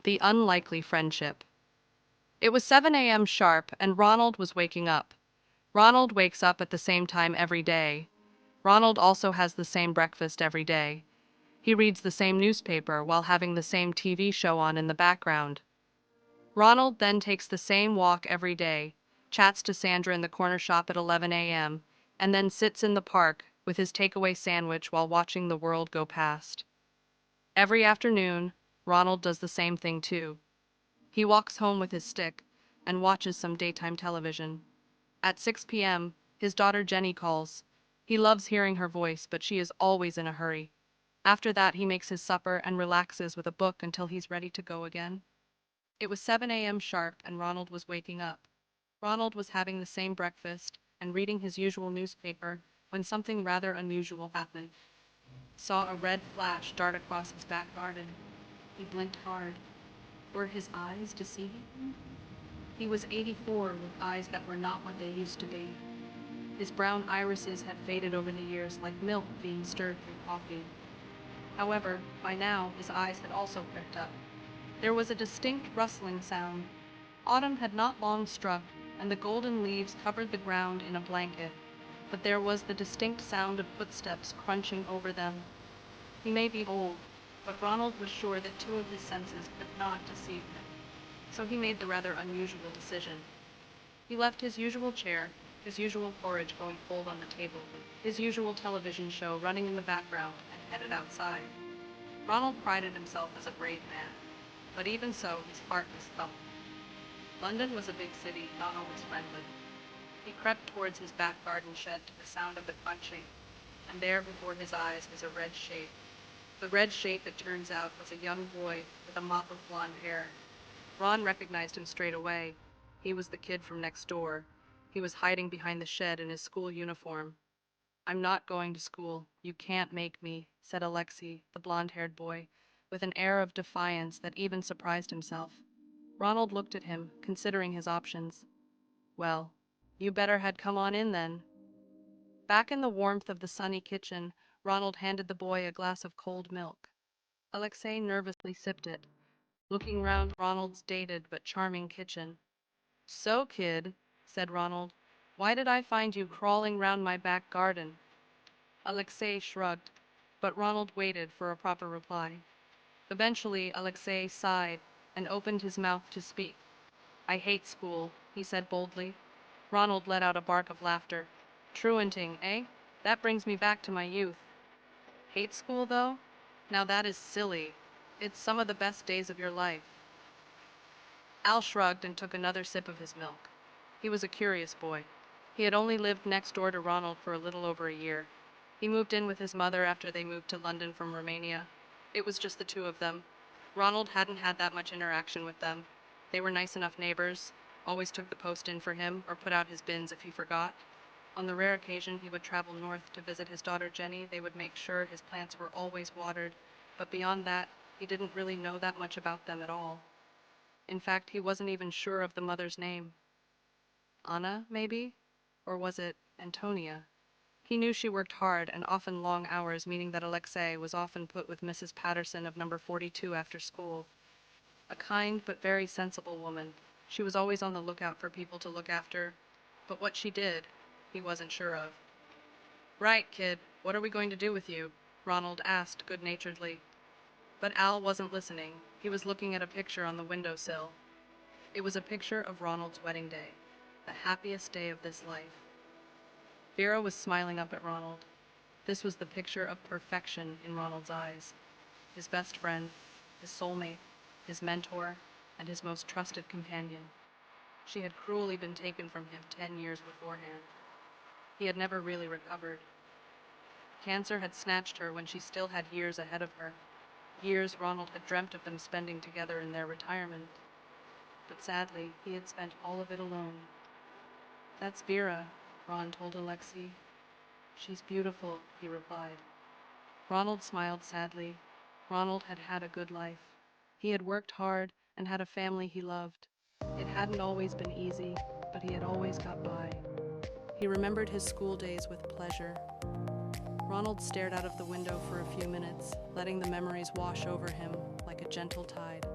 The Unlikely Friendship. It was 7 a.m. sharp, and Ronald was waking up. Ronald wakes up at the same time every day. Ronald also has the same breakfast every day. He reads the same newspaper while having the same TV show on in the background. Ronald then takes the same walk every day, chats to Sandra in the corner shop at 11 a.m., and then sits in the park with his takeaway sandwich while watching the world go past. Every afternoon, Ronald does the same thing too. He walks home with his stick and watches some daytime television. At 6 p.m., his daughter Jenny calls. He loves hearing her voice, but she is always in a hurry. After that, he makes his supper and relaxes with a book until he's ready to go again. It was 7 a.m. sharp, and Ronald was waking up. Ronald was having the same breakfast and reading his usual newspaper when something rather unusual happened. Saw a red flash dart across his back garden. He blinked hard. Were his eyes deceiving him? He was 84 with eyes that were not what they used to be. His brown irises had faded over the years like milk being stirred through coffee. However, by now his eyes had also pricked up. There was a distinct rustling sound. Autumn had not long struck, and the golden leaves covered the ground in a blanket, but there was the distinct sound of footsteps crunching over them. He may be old, but Ronald was sure that two of his senses could not deceive him. So he made the rather unusual decision. He left his usual chair, his usual porridge going cold on the table, his usual television show running in the background, and headed outside. Ronald prided himself as a brave man, but even so, his heart was thumping. London was a big city, not always friendly. He crept towards his back garden shed to the sound of the crunching, and there before his eyes was a red shape. The red shape, it turns out, was a young boy with a mop of blonde hair. Ron recognized him straight away. He was the kid from next door. He was hiding behind the shed in his school uniform. "I'm not going to school. You can't make me," said Alexei, the blonde-haired boy, with an air of defiance that even surprised himself. Ronald looked at him, considering his options. "Well, you better had come on in then." Back in the warmth of the sunny kitchen, Ronald handed the boy a glass of cold milk. Alexei nervously sipped it, looking round Ronald's dated but charming kitchen. "So, kid," said Ronald, "why did I find you crawling round my back garden?" Alexei shrugged, but Ronald waited for a proper reply. Eventually, Alexei sighed and opened his mouth to speak. "I hate school," he said boldly. Ronald let out a bark of laughter. "Truanting, eh? That brings me back to my youth." "Hate school, though? Now that is silly. It's some of the best days of your life." Al shrugged and took another sip of his milk. He was a curious boy. He had only lived next door to Ronald for a little over a year. He moved in with his mother after they moved to London from Romania. It was just the two of them. Ronald hadn't had that much interaction with them. They were nice enough neighbors, always took the post in for him or put out his bins if he forgot. On the rare occasion he would travel north to visit his daughter Jenny, they would make sure his plants were always watered, but beyond that, he didn't really know that much about them at all. In fact, he wasn't even sure of the mother's name. Anna, maybe? Or was it Antonia? He knew she worked hard and often long hours, meaning that Alexei was often put with Mrs. Patterson of number 42 after school. A kind but very sensible woman. She was always on the lookout for people to look after, but what she did, he wasn't sure of. "Right, kid, what are we going to do with you?" Ronald asked good-naturedly. But Al wasn't listening. He was looking at a picture on the windowsill. It was a picture of Ronald's wedding day, the happiest day of this life. Vera was smiling up at Ronald. This was the picture of perfection in Ronald's eyes. His best friend, his soulmate, his mentor, and his most trusted companion. She had cruelly been taken from him 10 years beforehand. He had never really recovered. Cancer had snatched her when she still had years ahead of her. Years Ronald had dreamt of them spending together in their retirement. But sadly, he had spent all of it alone. "That's Vera," Ron told Alexei. "She's beautiful," he replied. Ronald smiled sadly. Ronald had had a good life. He had worked hard and had a family he loved. It hadn't always been easy, but he had always got by. He remembered his school days with pleasure. Ronald stared out of the window for a few minutes, letting the memories wash over him like a gentle tide.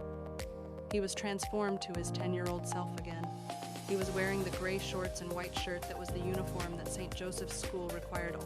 He was transformed to his 10-year-old self again. He was wearing the gray shorts and white shirt that was the uniform that St. Joseph's School required